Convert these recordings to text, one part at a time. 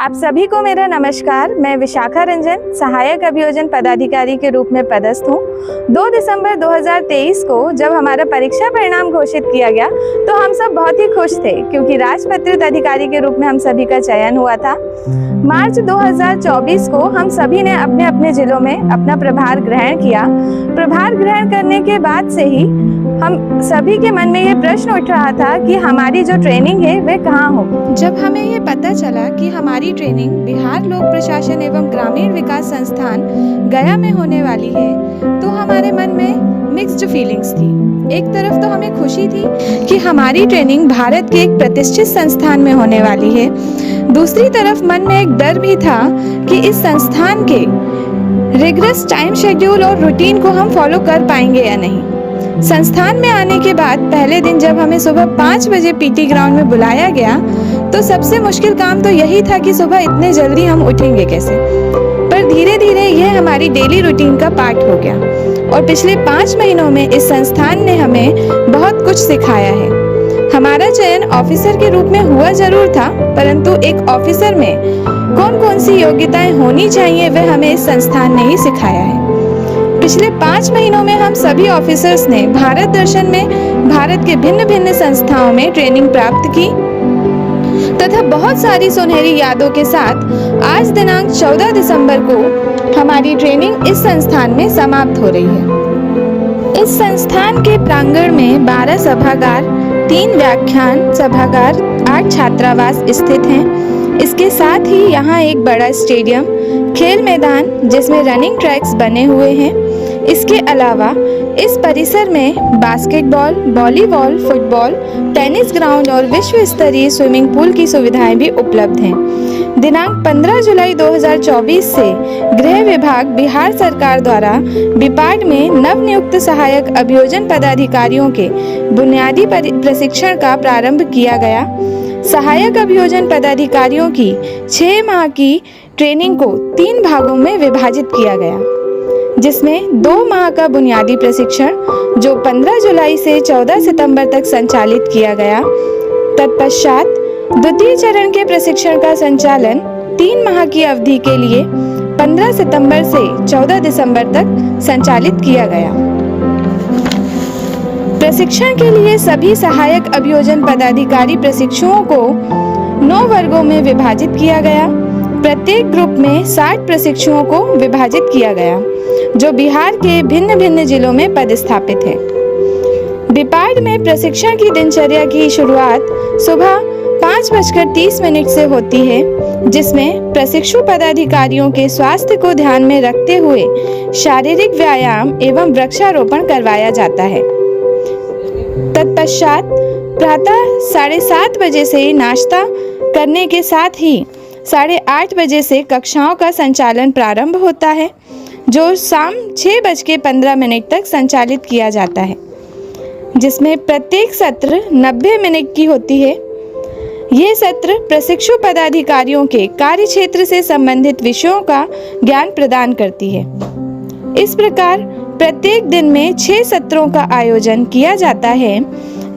आप सभी को मेरा नमस्कार। मैं विशाखा रंजन सहायक अभियोजन पदाधिकारी के रूप में पदस्थ हूँ। 2 दिसंबर 2023 को जब हमारा परीक्षा परिणाम घोषित किया गया तो हम सब बहुत ही खुश थे, क्योंकि राजपत्रित अधिकारी के रूप में हम सभी का चयन हुआ था। मार्च 2024 को हम सभी ने अपने अपने जिलों में अपना प्रभार ग्रहण किया। प्रभार ग्रहण करने के बाद से ही हम सभी के मन में ये प्रश्न उठ रहा था कि हमारी जो ट्रेनिंग है वह कहाँ हो। जब हमें ये पता चला कि हमारी ट्रेनिंग बिहार लोक प्रशासन एवं ग्रामीण विकास संस्थान गया में होने वाली है, तो हमारे मन में मिक्स्ड फीलिंग्स थी। एक तरफ तो हमें खुशी थी कि हमारी ट्रेनिंग भारत के एक प्रतिष्ठित संस्थान में होने वाली है, दूसरी तरफ मन में एक डर भी था कि इस संस्थान के रिगरस टाइम शेड्यूल और रूटीन को हम फॉलो कर पाएंगे या नहीं। संस्थान में आने के बाद पहले दिन जब हमें सुबह 5 बजे पीटी ग्राउंड में बुलाया गया तो सबसे मुश्किल काम तो यही था कि सुबह इतने जल्दी हम उठेंगे कैसे। पर धीरे धीरे यह हमारी डेली रूटीन का पार्ट हो गया और पिछले 5 महीनों में इस संस्थान ने हमें बहुत कुछ सिखाया है। हमारा चयन ऑफिसर के रूप में हुआ जरूर था, परंतु एक ऑफिसर में कौन कौन सी योग्यताएं होनी चाहिए वह हमें इस संस्थान ने ही सिखाया है। पिछले 5 महीनों में हम सभी ऑफिसर्स ने भारत दर्शन में भारत के भिन्न भिन्न संस्थाओं में ट्रेनिंग प्राप्त की तथा बहुत सारी सुनहरी यादों के साथ आज दिनांक 14 दिसंबर को हमारी ट्रेनिंग इस संस्थान में समाप्त हो रही है। इस संस्थान के प्रांगण में 12 सभागार, 3 व्याख्यान सभागार, 8 छात्रावास स्थित हैं। इसके साथ ही यहाँ एक बड़ा स्टेडियम, खेल मैदान जिसमें रनिंग ट्रैक्स बने हुए हैं। इसके अलावा इस परिसर में basketball, volleyball, football, tennis ground और विश्व स्तरीय स्विमिंग पूल की सुविधाएं भी उपलब्ध हैं। दिनांक 15 जुलाई 2024 से गृह विभाग बिहार सरकार द्वारा बिपाड में नवनियुक्त सहायक अभियोजन पदाधिकारियों के बुनियादी प्रशिक्षण का प्रारंभ किया गया। सहायक अभियोजन पदाधिकारियों की 6 माह की ट्रेनिंग को 3 भागों में विभाजित किया गया, जिसमें 2 माह का बुनियादी प्रशिक्षण जो 15 जुलाई से 14 सितंबर तक संचालित किया गया। तत्पश्चात द्वितीय चरण के प्रशिक्षण का संचालन 3 माह की अवधि के लिए 15 सितंबर से 14 दिसंबर तक संचालित किया गया। प्रशिक्षण के लिए सभी सहायक अभियोजन पदाधिकारी प्रशिक्षुओं को 9 वर्गों में विभाजित किया गया। प्रत्येक ग्रुप में 60 प्रशिक्षुओं को विभाजित किया गया, जो बिहार के भिन्न भिन्न जिलों में पदस्थापित हैं। बिपाड में प्रशिक्षण की दिनचर्या की शुरुआत सुबह 5:30 से होती है, जिसमें प्रशिक्षु पदाधिकारियों के स्वास्थ्य को ध्यान में रखते हुए शारीरिक व्यायाम एवं वृक्षारोपण करवाया जाता है। तत्पश्चात प्रातः 7:30 बजे से नाश्ता करने के साथ ही 8:30 बजे से कक्षाओं का संचालन प्रारंभ होता है, जो शाम 6:15 तक संचालित किया जाता है, जिसमें प्रत्येक सत्र 90 मिनट की होती है। ये सत्र प्रशिक्षु पदाधिकारियों के कार्य क्षेत्र से संबंधित विषयों का ज्ञान प्रदान करती है। इस प्रकार प्रत्येक दिन में 6 सत्रों का आयोजन किया जाता है,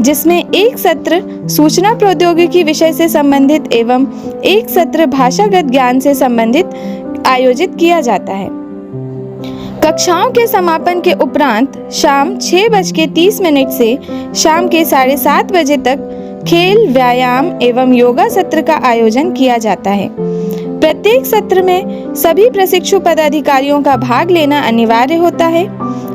जिसमें एक सत्र सूचना प्रौद्योगिकी विषय से संबंधित एवं एक सत्र भाषागत ज्ञान से संबंधित आयोजित किया जाता है। कक्षाओं के समापन के उपरांत शाम 6:30 से शाम के 7:30 बजे तक खेल, व्यायाम एवं योगा सत्र का आयोजन किया जाता है। प्रत्येक सत्र में सभी प्रशिक्षु पदाधिकारियों का भाग लेना अनिवार्य होता है।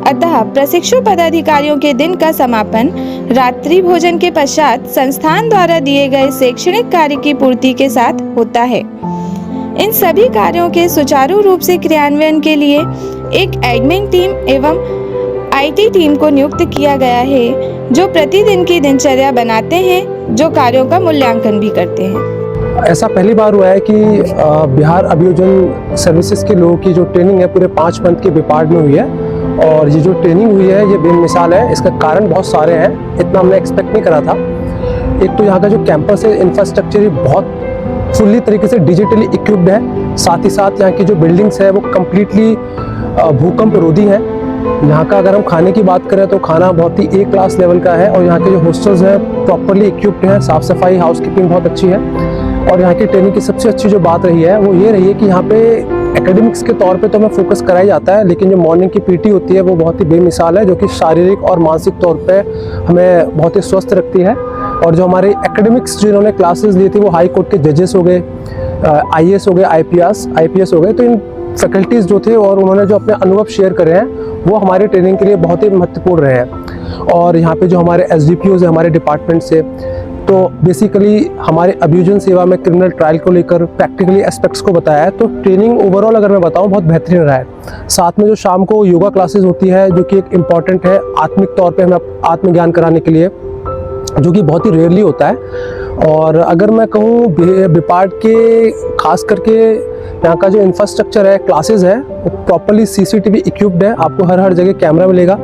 अतः प्रशिक्षु पदाधिकारियों के दिन का समापन रात्रि भोजन के पश्चात संस्थान द्वारा दिए गए शैक्षणिक कार्य की पूर्ति के साथ होता है। इन सभी कार्यों के सुचारू रूप से क्रियान्वयन के लिए एक एडमिन टीम एवं आईटी टीम को नियुक्त किया गया है, जो प्रतिदिन की दिनचर्या बनाते हैं, जो कार्यों का मूल्यांकन भी करते हैं। ऐसा पहली बार हुआ है कि बिहार अभियोजन सर्विसेज के लोगों की जो ट्रेनिंग है पूरे 5 मंथ के बिपाड में हुई है, और ये जो ट्रेनिंग हुई है ये बेमिसाल है। इसका कारण बहुत सारे हैं, इतना हमने एक्सपेक्ट नहीं करा था। एक तो यहाँ का जो कैंपस है, इंफ्रास्ट्रक्चर बहुत फुल्ली तरीके से डिजिटली इक्विप्ड है। साथ ही साथ यहाँ की जो बिल्डिंग्स है वो कम्प्लीटली भूकंप रोधी है। यहाँ का अगर हम खाने की बात करें तो खाना बहुत ही A क्लास लेवल का है, और यहाँ के जो हॉस्टल्स हैं प्रॉपरली इक्विप्ड हैं, साफ़ सफाई, हाउसकीपिंग बहुत अच्छी है। और यहाँ की ट्रेनिंग की सबसे अच्छी जो बात रही है वो ये रही है कि यहाँ पे एकेडमिक्स के तौर पे तो हमें फोकस कराया जाता है, लेकिन जो मॉर्निंग की पीटी होती है वो बहुत ही बेमिसाल है, जो कि शारीरिक और मानसिक तौर पे हमें बहुत ही स्वस्थ रखती है। और जो हमारे एकेडमिक्स जो इन्होंने क्लासेस ली थी वो हाई कोर्ट के जजेस हो गए, IAS हो गए, IPS हो गए, तो इन फैकल्टीज़ जो थे और उन्होंने जो अपने अनुभव शेयर करे हैं वो हमारी ट्रेनिंग के लिए बहुत ही महत्वपूर्ण रहे हैं। और यहाँ पे जो हमारे SDPOs है हमारे डिपार्टमेंट से, तो बेसिकली हमारे अभियोजन सेवा में क्रिमिनल ट्रायल को लेकर प्रैक्टिकली एस्पेक्ट्स को बताया है। तो ट्रेनिंग ओवरऑल अगर मैं बताऊं बहुत बेहतरीन रहा है। साथ में जो शाम को योगा क्लासेस होती है जो कि एक इम्पॉर्टेंट है आत्मिक तौर पे हमें आत्मज्ञान कराने के लिए, जो कि बहुत ही रेयरली होता है। और अगर मैं कहूँ बिपार्ड के खास करके यहाँ का जो इंफ्रास्ट्रक्चर है, क्लासेस है, वो प्रॉपरली CCTV इक्विप्ड है, आपको हर जगह कैमरा मिलेगा।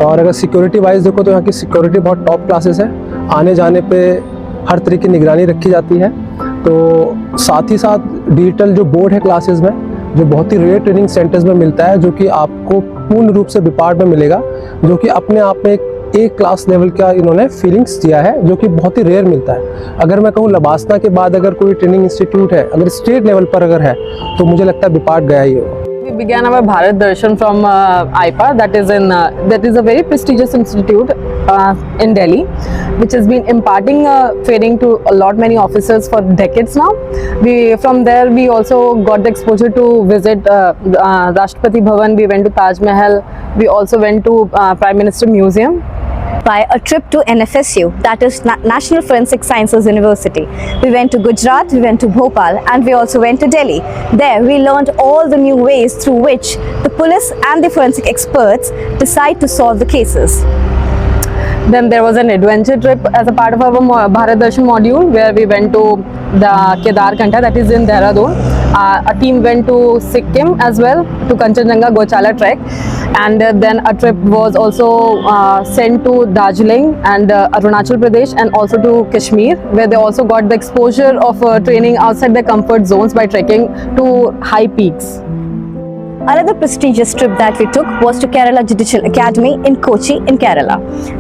और अगर सिक्योरिटी वाइज देखो तो यहाँ की सिक्योरिटी बहुत टॉप क्लासेस है, आने जाने पे हर तरह की निगरानी रखी जाती है। तो साथ ही साथ डिजिटल जो बोर्ड है क्लासेस में, जो बहुत ही रेयर ट्रेनिंग सेंटर्स में मिलता है, जो कि आपको पूर्ण रूप से बिपार्ड में मिलेगा, जो कि अपने आप में एक क्लास लेवल का इन्होंने फीलिंग्स दिया है, जो कि बहुत ही रेयर मिलता है। अगर मैं कहूँ लबासना के बाद अगर कोई ट्रेनिंग इंस्टीट्यूट है, अगर स्टेट लेवल पर अगर है, तो मुझे लगता है बिपार्ड गया ही होगा। We began our Bharat Darshan from IPA, that is a very prestigious institute in Delhi, which has been imparting training to a lot many officers for decades now. From there we also got the exposure to visit Rashtrapati Bhavan. We went to Taj Mahal. We also went to Prime Minister Museum. By a trip to NFSU, that is National Forensic Sciences University. We went to Gujarat, we went to Bhopal, and we also went to Delhi. There we learned all the new ways through which the police and the forensic experts decide to solve the cases. Then there was an adventure trip as a part of our Bharat Darshan module where we went to the Kedarkantha, that is in Dehradun. A team went to Sikkim as well, to Kanchenjunga Gochala trek, and then a trip was also sent to Darjeeling and Arunachal Pradesh and also to Kashmir, where they also got the exposure of training outside their comfort zones by trekking to high peaks. Another prestigious trip that we took was to Kerala Judicial Academy in Kochi in Kerala.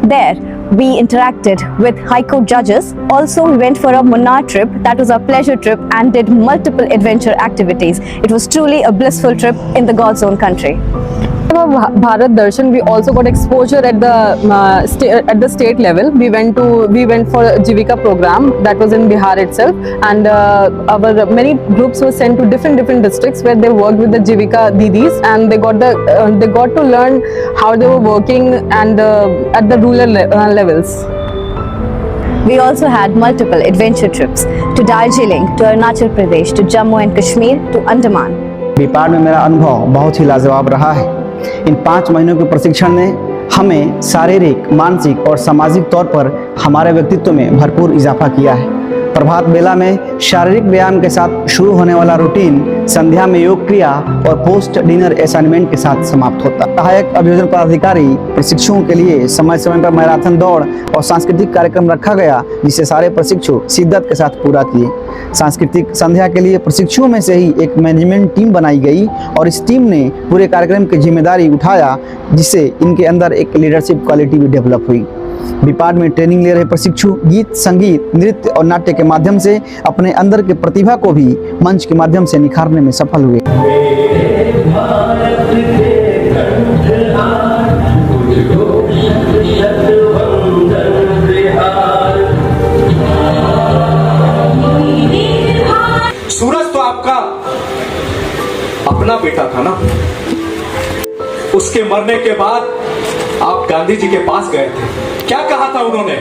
There we interacted with High Court judges. Also we went for a Munnar trip, that was a pleasure trip, and did multiple adventure activities. It was truly a blissful trip in the God's own country. Bharat Darshan, we also got exposure at the state level. We went for a Jivika program that was in Bihar itself, and our many groups were sent to different districts where they worked with the Jivika Didis, and they got to learn how they were working and at the rural levels. We also had multiple adventure trips to Darjeeling, to Arunachal Pradesh, to Jammu and Kashmir, to Andaman. BIPARD में मेरा अनुभव बहुत ही लाजवाब रहा है। इन 5 महीनों के प्रशिक्षण ने हमें शारीरिक, मानसिक और सामाजिक तौर पर हमारे व्यक्तित्व में भरपूर इजाफा किया है। प्रभात बेला में शारीरिक व्यायाम के साथ शुरू होने वाला रूटीन संध्या में योग क्रिया और पोस्ट डिनर असाइनमेंट के साथ समाप्त होता है। सहायक अभियोजन पदाधिकारी प्रशिक्षुओं के लिए समय समय पर मैराथन दौड़ और सांस्कृतिक कार्यक्रम रखा गया, जिसे सारे प्रशिक्षु शिद्दत के साथ पूरा किए। सांस्कृतिक संध्या के लिए प्रशिक्षुओं में से ही एक मैनेजमेंट टीम बनाई गई और इस टीम ने पूरे कार्यक्रम की जिम्मेदारी उठाया, जिससे इनके अंदर एक लीडरशिप क्वालिटी भी डेवलप हुई। बिपार्ड में ट्रेनिंग ले रहे प्रशिक्षु गीत, संगीत, नृत्य और नाट्य के माध्यम से अपने अंदर के प्रतिभा को भी मंच के माध्यम से निखारने में सफल हुए। सूरज तो आपका अपना बेटा था ना। उसके मरने के बाद आप गांधी जी के पास गए थे, क्या कहा था उन्होंने?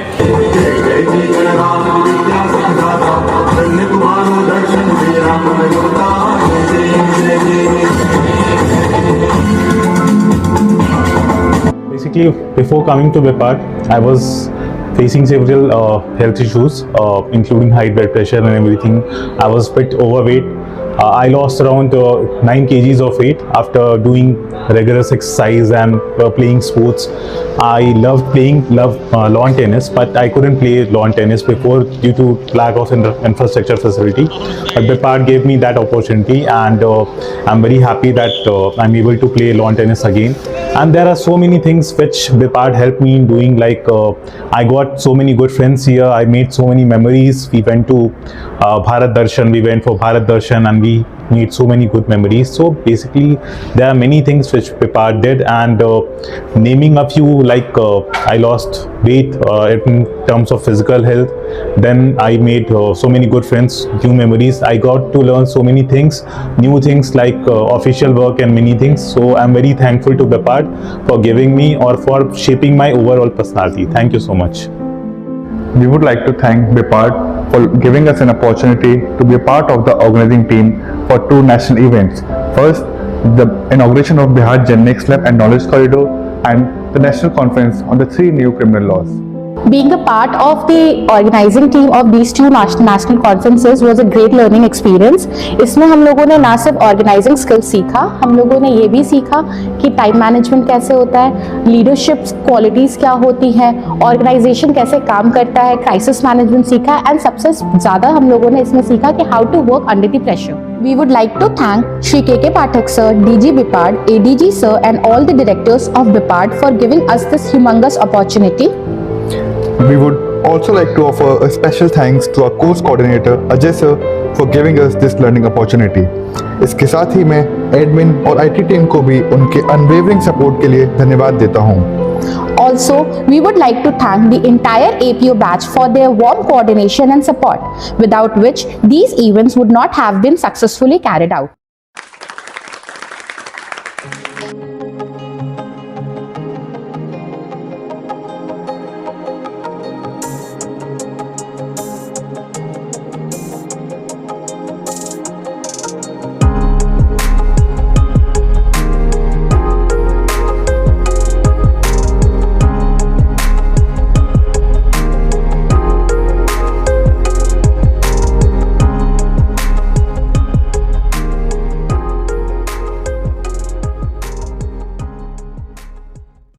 Basically, before coming to Bipart, I was facing several health issues, including high blood pressure and everything. I was a bit overweight, I lost around 9 kgs of weight after doing rigorous exercise and playing sports. I loved playing lawn tennis, but I couldn't play lawn tennis before due to lack of infrastructure facility. But Bipart gave me that opportunity, and I'm very happy that I'm able to play lawn tennis again. And there are so many things which Bipart helped me in doing, like I got so many good friends here. I made so many memories. We went to Bharat Darshan, we went for Bharat Darshan, and we made so many good memories. So basically there are many things which Bipart did, and naming a few, like I lost weight in terms of physical health. Then I made so many good friends, new memories. I got to learn so many things, new things like official work and many things. So I'm very thankful to Bipart for giving me or for shaping my overall personality. Thank you so much. We would like to thank Bipart for giving us an opportunity to be a part of the organizing team for 2 national events. First, the inauguration of Bihar Gen Next Lab and Knowledge Corridor, and the national conference on the 3 new criminal laws. Being a part of the organizing team of these 2 national conferences was a great learning experience. इसमें हम लोगों ने ना सिर्फ organising skills सीखा, हम लोगों ने ये भी सीखा कि टाइम मैनेजमेंट कैसे होता है, लीडरशिप क्वालिटीज़ क्या होती हैं, ऑर्गेनाइजेशन कैसे काम करता है, क्राइसिस मैनेजमेंट सीखा, एंड सबसे ज़्यादा हम लोगों ने इसमें सीखा कि how to work under the pressure. We would like to thank Shri K.K. Pathak sir, DG Bipart, ADG sir and all the directors of Bipart for giving us this humongous opportunity. We would also like to offer a special thanks to our course coordinator Ajay sir for giving us this learning opportunity. इसके साथ ही मैं admin और IT team को भी उनके unwavering support के लिए धन्यवाद देता हूँ. Also, we would like to thank the entire APO batch for their warm coordination and support, without which these events would not have been successfully carried out.